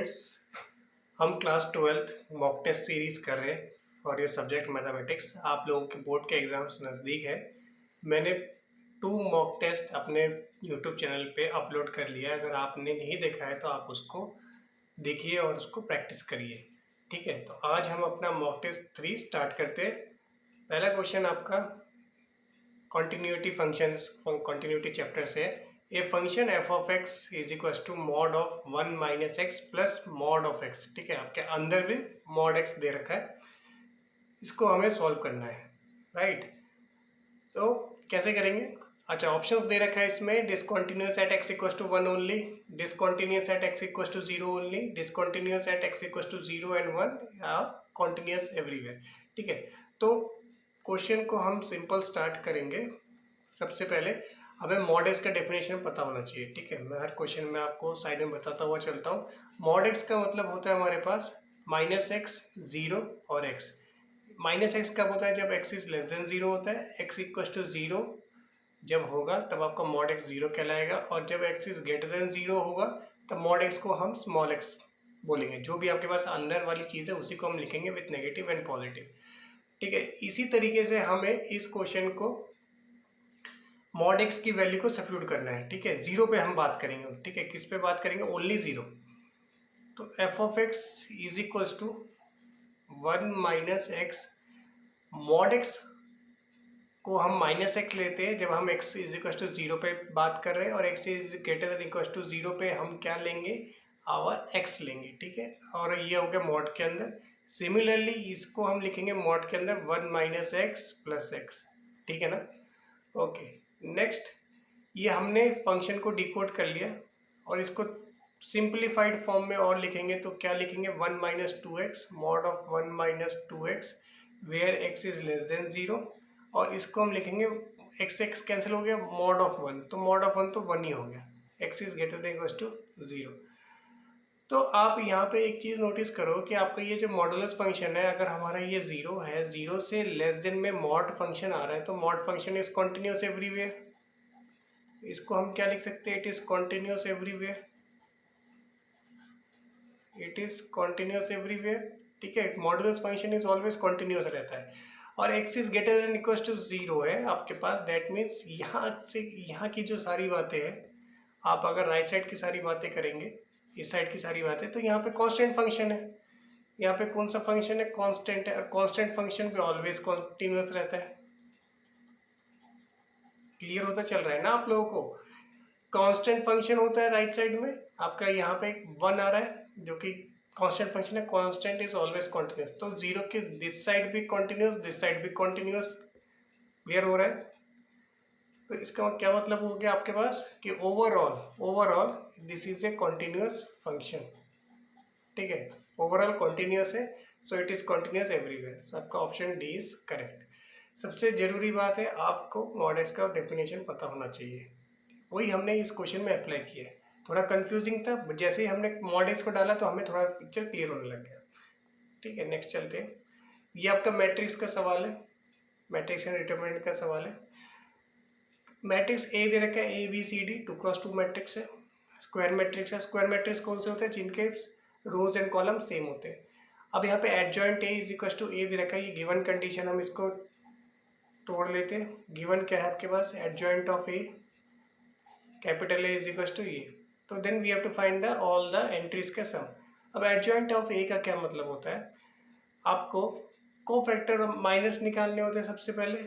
Students, हम class 12th mock test series कर रहे हैं फॉर योर सब्जेक्ट मैथमेटिक्स। आप लोगों के बोर्ड के एग्जाम्स नज़दीक है। मैंने 2 मॉक टेस्ट अपने यूट्यूब चैनल पे अपलोड कर लिया है। अगर आपने नहीं देखा है तो आप उसको देखिए और उसको प्रैक्टिस करिए, ठीक है। तो आज हम अपना मॉक टेस्ट 3 स्टार्ट करते हैं। पहला क्वेश्चन आपका कॉन्टिन्यूटी फंक्शंस कॉन्टिन्यूटी चैप्टर से है। A function F of X is equal to mod of 1 minus X plus mod of X, ठीक है। आपके अंदर भी मॉड एक्स दे रखा है, इसको हमें सॉल्व करना है, राइट। तो कैसे करेंगे? अच्छा, ऑप्शंस दे रखा है इसमें, discontinuous at X equal to 1 only, discontinuous at X equal to 0 only, discontinuous at X equal to 0 and 1 या कॉन्टिन्यूअस एवरीवेयर, ठीक है। तो क्वेश्चन को हम सिंपल स्टार्ट करेंगे। सबसे पहले हमें मॉड एक्स का डेफिनेशन पता होना चाहिए, ठीक है। मैं हर क्वेश्चन में आपको साइड में बताता हुआ चलता हूँ। मॉड एक्स का मतलब होता है हमारे पास माइनस एक्स, जीरो और एक्स। माइनस एक्स कब होता है? जब x is less than zero होता है। एक्स इक्वल टू जीरो जब होगा तब आपका मॉड एक्स जीरो कहलाएगा, और जब x is greater than zero होगा तब मॉड एक्स को हम स्मॉल एक्स बोलेंगे। जो भी आपके पास अंदर वाली चीज़ है उसी को हम लिखेंगे विथ नेगेटिव एंड पॉजिटिव, ठीक है। इसी तरीके से हमें इस क्वेश्चन को मॉड एक्स की वैल्यू को सब्स्टिट्यूट करना है, ठीक है। जीरो पे हम बात करेंगे, ठीक है। किस पे बात करेंगे? Only zero. तो F of X is equal to 1 minus X. Mod X को हम माइनस एक्स लेते हैं जब हम X is equal to zero पे बात कर रहे हैं, और X is greater than equal to zero पे हम क्या लेंगे? आवर एक्स लेंगे, ठीक है। और ये हो गया मॉड के अंदर। सिमिलरली इसको हम लिखेंगे मॉड के अंदर 1 माइनस एक्स प्लस एक्स, ठीक है ना। ओके, नेक्स्ट ये हमने फंक्शन को डिकोड कर लिया और इसको सिंप्लीफाइड फॉर्म में और लिखेंगे तो क्या लिखेंगे? 1 minus two X mod of 1 minus two X where X is less than zero, और इसको हम लिखेंगे एक्स एक्स कैंसिल हो गया, मॉड ऑफ 1, तो मॉड ऑफ 1 तो 1 ही हो गया, X is greater than equal to zero. तो आप यहाँ पे एक चीज़ नोटिस करो कि आपका ये जो मॉडुलस फंक्शन है, अगर हमारा ये जीरो है, जीरो से लेस देन में मॉड फंक्शन आ रहा है, तो mod function is continuous everywhere. इसको हम क्या लिख सकते हैं? It is continuous everywhere, it is continuous everywhere, ठीक है। Modulus function is always continuous रहता है, और X is greater than equal to zero है आपके पास। दैट मीन्स यहाँ से यहाँ की जो सारी बातें हैं, आप अगर राइट साइड की सारी बातें करेंगे, इस साइड की सारी बातें, तो यहाँ पे कांस्टेंट फंक्शन है। यहाँ पे कौन सा फंक्शन है? कांस्टेंट है, और कांस्टेंट फंक्शन पे ऑलवेज कॉन्टिन्यूस रहता है। क्लियर होता चल रहा है ना आप लोगों को? कांस्टेंट फंक्शन होता है राइट साइड में आपका, यहाँ पे 1 आ रहा है जो कि कांस्टेंट फंक्शन है। कांस्टेंट इज ऑलवेज कॉन्टिन्यूस, तो जीरो के दिस साइड भी कॉन्टिन्यूस, दिस साइड भी कॉन्टिन्यूस। क्लियर हो रहा है? तो इसका क्या मतलब हो गया आपके पास कि overall this is a continuous function, ठीक है। ओवरऑल कॉन्टिन्यूस है, so it is continuous everywhere. So आपका ऑप्शन डी इज करेक्ट। सबसे जरूरी बात है, आपको मॉड एक्स का डेफिनेशन पता होना चाहिए। वही हमने इस क्वेश्चन में अप्लाई किया है। थोड़ा कंफ्यूजिंग था, जैसे ही हमने मॉड एक्स को डाला तो हमें थोड़ा पिक्चर क्लियर होने लग गया, ठीक है। नेक्स्ट चलते हैं। ये आपका मैट्रिक्स का सवाल है, मैट्रिक्स एंड डिटरमिनेंट का सवाल है। मैट्रिक्स ए दे रखा है, A B C D, 2x2 matrix है। स्क्वायर मैट्रिक्स है। स्क्वायर मैट्रिक्स कौन से होते हैं? जिनके रोज एंड कॉलम सेम होते हैं। अब यहाँ पे adjoint A is equal to A दे रखा है, ये गिवन कंडीशन, हम इसको तोड़ लेते हैं। गिवन क्या है आपके पास? Adjoint of A, capital A is equal to A, तो then we have to find the all the entries का सम। अब एडजॉइंट ऑफ ए का क्या मतलब होता है? आपको कोफैक्टर माइनस निकालने होते हैं सबसे पहले,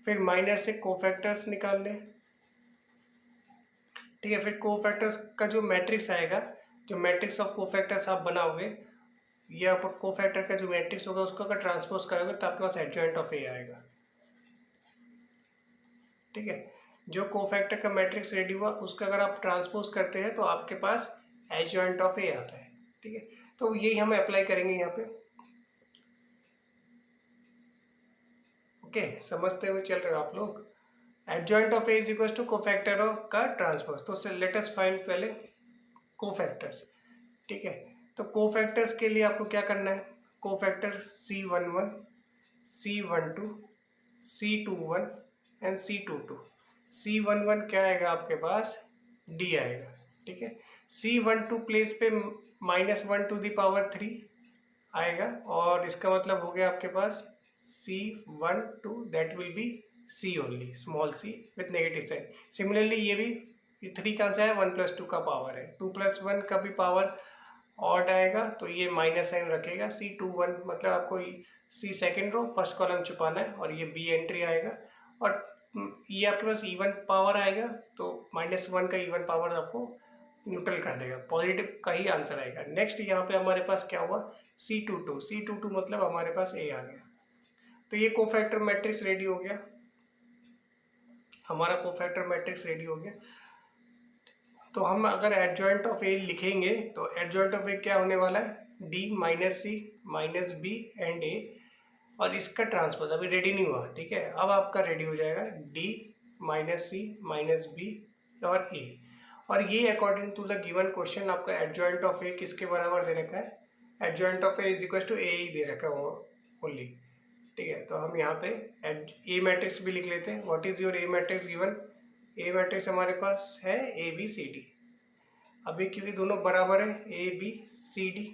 फिर माइनस से कोफैक्टर्स निकालने, ठीक है। फिर कोफैक्टर्स का जो मैट्रिक्स आएगा, जो मैट्रिक्स ऑफ कोफैक्टर्स आप बनाओगे, ये आप कोफैक्टर का जो मैट्रिक्स होगा उसको अगर ट्रांसपोज करोगे तो आपके पास एडजॉइंट ऑफ ए आएगा, ठीक है। जो कोफैक्टर का मैट्रिक्स रेडी हुआ उसका अगर आप ट्रांसपोज करते हैं तो आपके पास एडजॉइंट ऑफ ए आता है, ठीक है। तो यही हम अप्लाई करेंगे यहाँ पे। ओके, समझते हुए चल रहे हो आप लोग? Adjoint of A is equal to cofactor का ट्रांसपोज। तो लेट अस फाइंड पहले कोफैक्टर्स, ठीक है। तो कोफैक्टर्स के लिए आपको क्या करना है? Cofactor C11, C12, C21 and C22। C11 क्या आएगा आपके पास? D आएगा, ठीक है। C12 प्लेस पे -1⁻³ आएगा, और इसका मतलब हो गया आपके पास C12 that will be C only, small c with negative sign. Similarly ये भी 3 कहाँ से है, 1+2 का पावर है, 2+1 का भी पावर ऑड आएगा तो ये माइनस साइन रखेगा। C21 मतलब आपको C second row first column छुपाना है, और ये B एंट्री आएगा, और ये आपके पास इवन पावर आएगा तो -1 का इवन पावर आपको न्यूट्रल कर देगा, पॉजिटिव का ही आंसर आएगा। नेक्स्ट यहाँ पे हमारे पास क्या हुआ, C22 मतलब हमारे पास A आ गया। तो ये कोफैक्टर मैट्रिक्स रेडी हो गया, हमारा कोफैक्टर मैट्रिक्स रेडी हो गया। तो हम अगर एडजॉइंट ऑफ ए लिखेंगे तो एडजॉइंट ऑफ ए क्या होने वाला है, D -C -B and A, और इसका ट्रांसपोज अभी रेडी नहीं हुआ, ठीक है, अब आपका रेडी हो जाएगा D -C -B और A। और ये according to the given question आपका एडजॉइंट ऑफ ए किसके बराबर दे रखा है, adjoint of A is equal to A ही दे रखा है ओनली, ठीक है। तो हम यहाँ पे ए मैट्रिक्स भी लिख लेते हैं। What is your A matrix given, A matrix हमारे पास है ABCD। अभी क्योंकि दोनों बराबर है ABCD,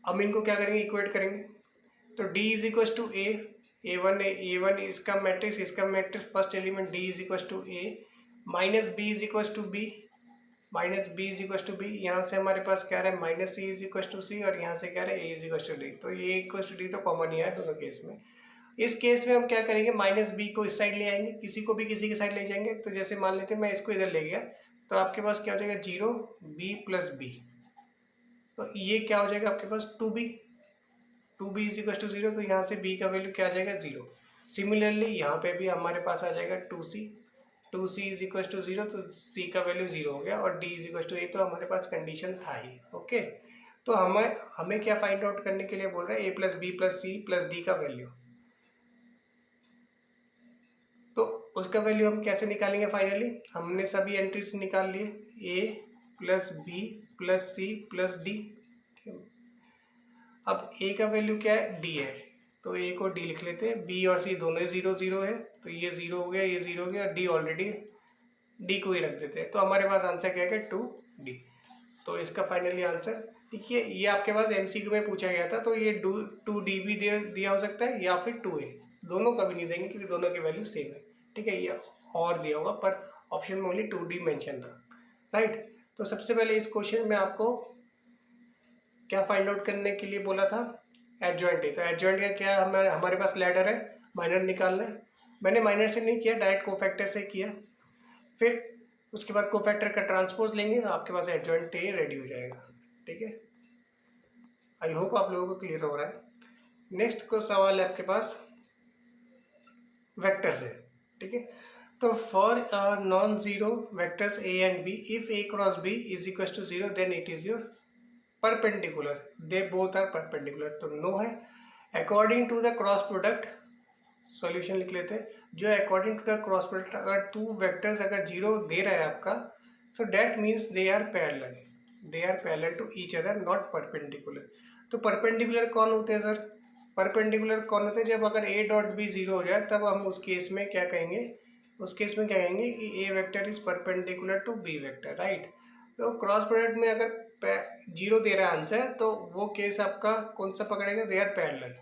हम इनको क्या करेंगे, इक्वेट करेंगे। तो D is equal to A1 इसका matrix first element D is equal to A -B is equal to B, यहाँ से हमारे पास क्या है -C is equal to C, और यहाँ से क्या है A is equal to D। तो ये इक्वल टू D तो कॉमन ही है दोनों केस में। इस केस में हम क्या करेंगे, -B को इस साइड ले आएंगे, किसी को भी किसी की साइड ले जाएंगे। तो जैसे मान लेते हैं मैं इसको इधर ले गया, तो आपके पास क्या हो जाएगा 0B + B, तो ये क्या हो जाएगा आपके पास 2B इज इक्वल टू 0, तो यहाँ से B का वैल्यू क्या आ जाएगा 0। सिमिलरली यहाँ पे भी हमारे पास आ जाएगा 2C इज इक्वल टू 0, तो C का वैल्यू 0 हो गया, और D is equal to A, तो हमारे पास कंडीशन था ही। ओके, तो हमें क्या फाइंड आउट करने के लिए बोल रहा है, A + B + C + D का वैल्यू। तो उसका वैल्यू हम कैसे निकालेंगे, फाइनली हमने सभी एंट्रीज निकाल लिए, A + B + C + D। अब A का वैल्यू क्या है, D है, तो A को D लिख लेते हैं। B और C दोनों 0 0 है, तो ये 0 हो गया, ये 0 हो गया, D ऑलरेडी D को ही रख देते हैं। तो हमारे पास आंसर क्या है, 2D। तो इसका फाइनली आंसर, देखिए ये आपके पास MCQ में पूछा गया था, तो ये 2D भी दिया हो सकता है, या फिर 2A, दोनों कभी नहीं देंगे क्योंकि दोनों की वैल्यू सेम है, ठीक है। ये और दिया होगा, पर ऑप्शन में ओनली 2D मेंशन था, राइट। तो सबसे पहले इस क्वेश्चन में आपको क्या फाइंड आउट करने के लिए बोला था, एडजॉइंट है। तो एडजॉइंट का क्या, हमारे पास लैडर है, माइनर निकालना है। मैंने माइनर से नहीं किया, डायरेक्ट कोफैक्टर से किया। फिर उसके बाद कोफैक्टर का ट्रांसपोज लेंगे, आपके पास एडजॉइंट ए रेडी हो जाएगा, ठीक है। आई होप आप लोगों को क्लियर हो रहा है। नेक्स्ट को सवाल है आपके पास वेक्टर से, ठीक है। तो for non zero vectors A and B, if A cross B is equal to 0, then it is your perpendicular, they both are perpendicular, तो नो है। According to the cross product, solution लिख लेते हैं। जो according to the cross product, अगर two vectors अगर 0 दे रहा है आपका, so that means they are parallel to each other, not perpendicular. तो परपेंडिकुलर कौन होते हैं सर, परपेंडिकुलर कौन होते हैं, जब अगर A डॉट B 0 हो जाए, तब हम उस केस में क्या कहेंगे, कि A vector is perpendicular to B vector, right. तो क्रॉस प्रोडक्ट में अगर 0 दे रहा है आंसर, तो वो केस आपका कौन सा पकड़ेगा, दे आर पैरेलल।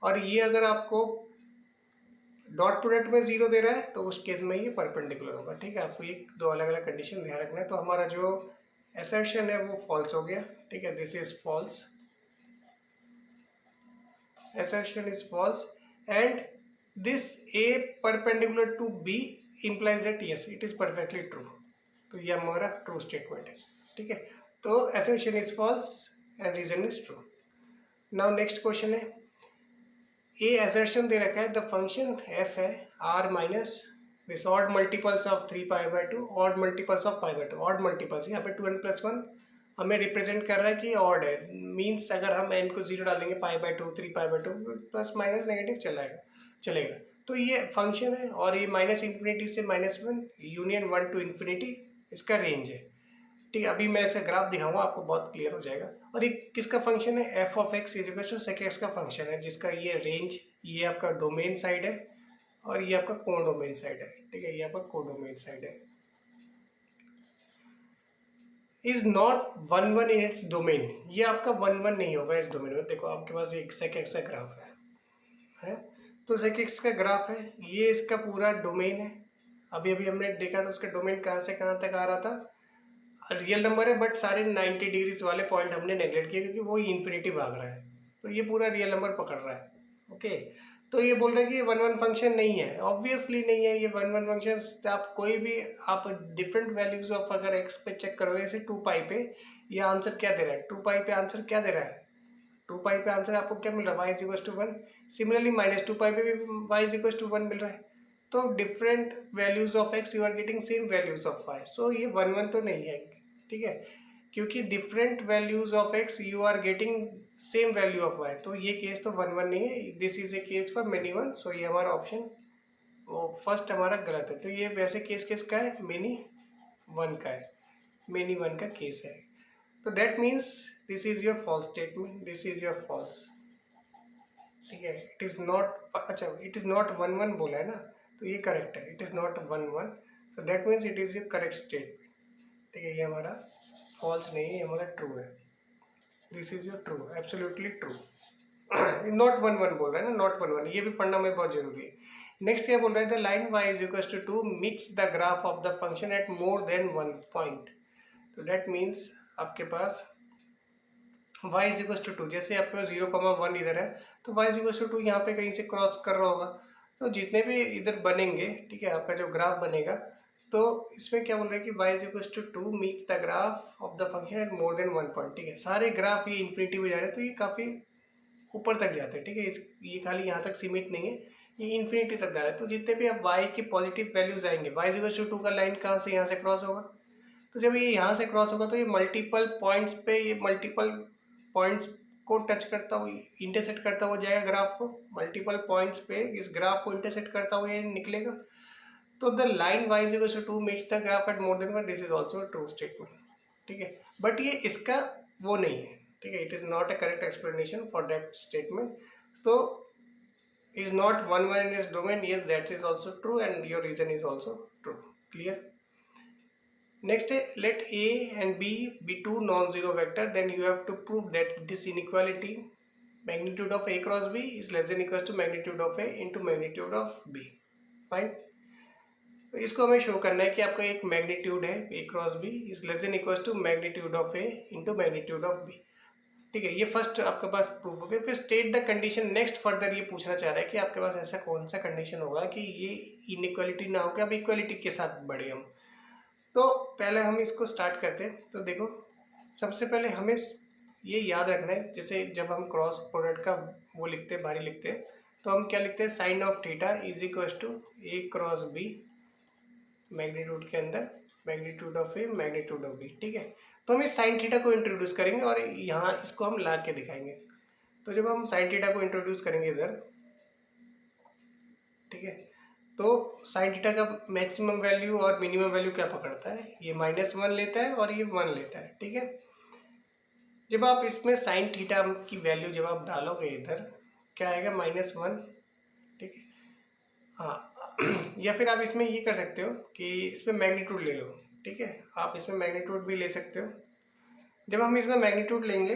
और ये अगर आपको डॉट प्रोडक्ट में 0 दे रहा है, तो उस केस में ये परपेंडिकुलर होगा, ठीक है। आपको ये दो अलग अलग कंडीशन ध्यान रखना है। तो हमारा जो असर्शन है वो फॉल्स हो गया, ठीक है, this is false, assertion is false, and this A perpendicular to B implies that yes it is perfectly true। तो ये हमारा ट्रू स्टेटमेंट है, ठीक है। तो assertion is false and reason is true। Now next question है, A assertion दे रखा है, द फंक्शन f है r minus this odd multiples of 3π/2, odd multiples of π/2, odd multiples, यहाँ पे 2n + 1 हमें रिप्रेजेंट कर रहा है कि ऑड है, मीन्स अगर हम n को 0 डालेंगे π/2 3π/2 प्लस माइनस नेगेटिव चलेगा। तो ये फंक्शन है, और ये -∞ से -1 यूनियन 1 to ∞ इसका रेंज है, ठीक है। अभी मैं ऐसे ग्राफ दिखाऊंगा, आपको बहुत क्लियर हो जाएगा। और ये किसका फंक्शन है, f(x) = sec x का फंक्शन है, जिसका ये रेंज, ये आपका डोमेन साइड है, और ये आपका कोडोमेन साइड है, ठीक है, ये आपका कोडोमेन साइड है। Is not one one in its domain. ये आपका वन वन नहीं होगा इस डोमेन में। देखो आपके पास एक सेक एक्स का ग्राफ है तो सेक एक्स का ग्राफ है, ये इसका पूरा डोमेन है। अभी अभी हमने देखा था उसका डोमेन कहाँ से कहाँ तक आ रहा था, रियल नंबर है बट सारे 90 डिग्रीज वाले पॉइंट हमने नेगलेक्ट किए क्योंकि वो इन्फिनिटी भाग रहा है, तो ये पूरा रियल नंबर पकड़ रहा है। ओके, तो ये बोल रहा है कि ये वन वन फंक्शन नहीं है, ऑब्वियसली नहीं है ये वन वन फंक्शन। आप कोई भी आप डिफरेंट वैल्यूज ऑफ अगर एक्स पे चेक करोगे, जैसे 2 पाई पे ये आंसर क्या दे रहा है, 2 पाई पे आंसर क्या दे रहा है, 2 पाई पे आंसर आपको क्या मिल रहा है, Y is equal to 1। Similarly -2 pi पे भी वाई इज इक्वल टू 1 मिल रहा है। तो different values of X you are getting same values of Y, so ये वन वन तो नहीं है, ठीक है, क्योंकि different values of X you are getting same value of Y, तो ये केस तो वन वन नहीं है, this is a case for many one. सो ये हमारा ऑप्शन वो फर्स्ट हमारा गलत है। तो ये वैसे केस किसका है, मेनी वन का है, मेनी वन का केस है। तो that means this is your false statement, this is your false, ठीक है। इट इज़ नॉट, अच्छा it is not one one बोला है ना, तो ये करेक्ट है, it is not one one, so that means it is your correct statement, ठीक है। ये हमारा फॉल्स नहीं है, ये हमारा ट्रू है, this is your true, absolutely true. Not one one बोल रहा है ना, नॉट वन वन, ये भी पढ़ना में बहुत जरूरी है। नेक्स्ट क्या बोल रहा है, the line y is equal to 2 meets the graph of the function at more than one point. तो दैट मीन्स आपके पास y इज इक्वल टू 2, जैसे आपके पास 0,1 इधर है तो y इज इक्वल टू 2 यहाँ पे कहीं से क्रॉस कर रहा होगा, तो जितने भी इधर बनेंगे, ठीक है, आपका जो ग्राफ बनेगा, तो इसमें क्या बोल रहा है कि y is equal to 2 meet the graph of the function at more than one point, ठीक है। सारे ग्राफ ये इन्फिनिटी में जा रहे हैं तो ये काफ़ी ऊपर तक जाते हैं, ठीक है, ये खाली यहाँ तक सीमित नहीं है, ये इन्फिनिटी तक जा रहा है। तो जितने भी अब y की पॉजिटिव वैल्यूज आएंगे, y इज इक्वल टू 2 का लाइन कहाँ से यहाँ से क्रॉस होगा, तो जब ये यहाँ से क्रॉस होगा तो ये मल्टीपल पॉइंट्स पे, ये मल्टीपल पॉइंट्स को टच करता हुआ, इंटरसेक्ट करता हुआ जाएगा ग्राफ को, मल्टीपल पॉइंट्स पे इस ग्राफ को इंटरसेक्ट करता हुआ ये निकलेगा। तो the line y is equal to 2 meets the graph at more than one, this is also true statement, ठीक है, बट ये इसका वो नहीं है, ठीक है, it is not a correct explanation for that statement. तो is not one one in its domain, yes that is also true and your reason is also true, clear। Next, let A and B be two non-zero vector, then you have to prove that this inequality magnitude of A cross B is less than equals to magnitude of A into magnitude of B, fine। तो इसको हमें show करना है कि आपका एक magnitude है A cross B is less than equals to magnitude of A into magnitude of B, ठीक है, ये फर्स्ट आपके पास प्रूफ हो गया। फिर state the condition, next further ये पूछना चाह रहा है कि आपके पास ऐसा कौन सा कंडीशन होगा कि ये इनइक्वालिटी ना हो, कि अब इक्वालिटी के साथ बढ़े हम। तो पहले हम इसको स्टार्ट करते हैं। तो देखो सबसे पहले हमें ये याद रखना है, जैसे जब हम क्रॉस प्रोडक्ट का वो लिखते हैं, बारी लिखते हैं, तो हम क्या लिखते हैं, sine of theta is equal to A cross B magnitude के अंदर magnitude of A magnitude of B, ठीक है। तो हम इस साइन थीटा को इंट्रोड्यूस करेंगे और यहाँ इसको हम ला के दिखाएंगे। तो जब हम साइन थीटा को इंट्रोड्यूस करेंगे इधर, ठीक है, तो साइन थीटा का मैक्सिमम वैल्यू और मिनिमम वैल्यू क्या पकड़ता है, ये -1 लेता है और ये 1 लेता है, ठीक है। जब आप इसमें साइन थीटा की वैल्यू जब आप डालोगे इधर, क्या आएगा, -1, ठीक है, हाँ। या फिर आप इसमें ये कर सकते हो कि इसमें मैग्नीट्यूड ले लो, ठीक है, आप इसमें मैग्नीट्यूड भी ले सकते हो। जब हम इसमें मैग्नीट्यूड लेंगे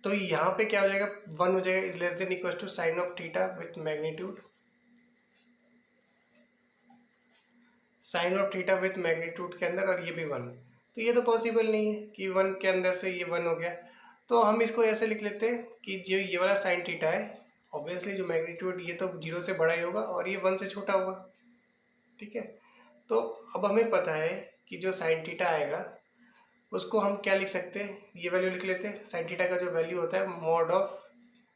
तो यहाँ पे क्या हो जाएगा, 1 हो जाएगा, is less than equal to sine of theta with magnitude, sine of theta with magnitude के अंदर, और ये भी 1। तो ये तो पॉसिबल नहीं है कि 1 के अंदर से ये 1 हो गया, तो हम इसको ऐसे लिख लेते हैं कि जो ये वाला साइन थीटा है, ऑब्वियसली जो मैग्नीट्यूड ये तो 0 से बड़ा ही होगा और ये 1 से छोटा होगा, ठीक है। तो अब हमें पता है कि जो साइन थीटा आएगा उसको हम क्या लिख सकते हैं, ये वैल्यू लिख लेते हैं, साइन थीटा का जो वैल्यू होता है मॉड ऑफ,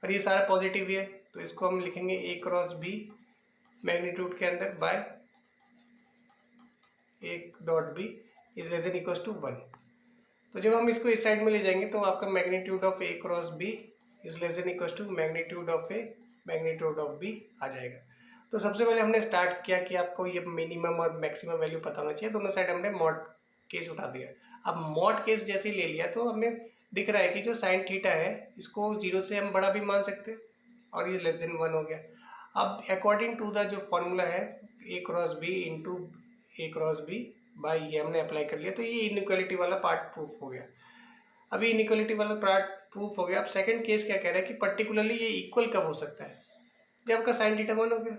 और ये सारा पॉजिटिव ही है तो इसको हम लिखेंगे A क्रॉस B मैग्नीट्यूड के अंदर by A dot B is less than equal to 1। तो जब हम इसको इस साइड में ले जाएंगे तो आपका magnitude of A cross B is less than equal to magnitude of A magnitude of B आ जाएगा। तो सबसे पहले हमने स्टार्ट किया कि आपको ये मिनिमम और मैक्सिमम वैल्यू पता होना चाहिए, दोनों साइड हमने मॉड केस उठा दिया। अब मॉड केस जैसे ही ले लिया तो हमें दिख रहा है कि जो साइन थीटा है इसको 0 से हम बड़ा भी मान सकते हैं और ये लेस देन 1 हो गया। अब अकॉर्डिंग टू द जो फॉर्मूला है A cross B into A cross B by ये हमने अप्लाई कर लिया, तो ये इनइक्वालिटी वाला पार्ट प्रूफ हो गया। अभी इनइक्वालिटी वाला पार्ट प्रूफ हो गया। अब सेकंड केस क्या कह रहा है कि पर्टिकुलरली ये इक्वल कब हो सकता है, जब आपका साइन थीटा 1 हो गया।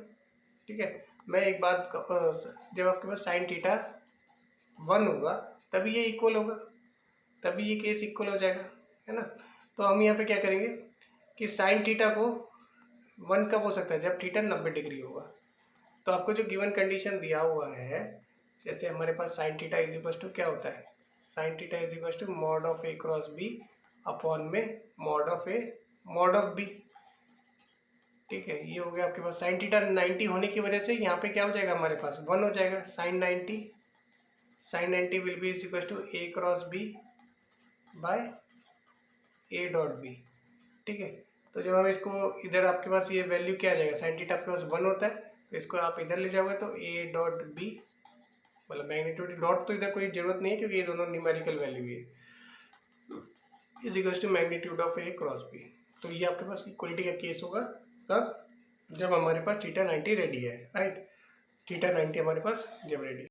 ठीक है, मैं एक बात जब आपके पास साइन थीटा 1 होगा तभी ये इक्वल होगा, तभी ये केस इक्वल हो जाएगा, है ना। तो हम यहाँ पे क्या करेंगे कि साइन थीटा को 1 कब हो सकता है, जब थीटा 90 डिग्री होगा। तो आपको जो गिवन कंडीशन दिया हुआ है, जैसे हमारे पास sine theta is equal to क्या होता है, sine theta is equal to mod of A cross B upon में mod of A mod of B. ठीक है, ये हो गया आपके पास। साइन थीटा 90 होने की वजह से यहाँ पे क्या हो जाएगा, हमारे पास 1 हो जाएगा। Sine 90 will be is equal to A cross B by A dot B. ठीक है, तो जब हम इसको इधर आपके पास ये वैल्यू क्या आ जाएगा, साइन थीटा आपके पास 1 होता है, तो इसको आप इधर ले जाओगे तो ए डॉट बी, मतलब मैग्नीट्यूड डॉट तो इधर कोई जरूरत नहीं है क्योंकि ये दोनों न्यूमेरिकल वैल्यू है, is equal to magnitude of A cross B. तो ये आपके पास इक्वलिटी का केस होगा कब, जब हमारे पास थीटा 90 रेडी है, राइट। थीटा 90 हमारे पास जब रेडी है।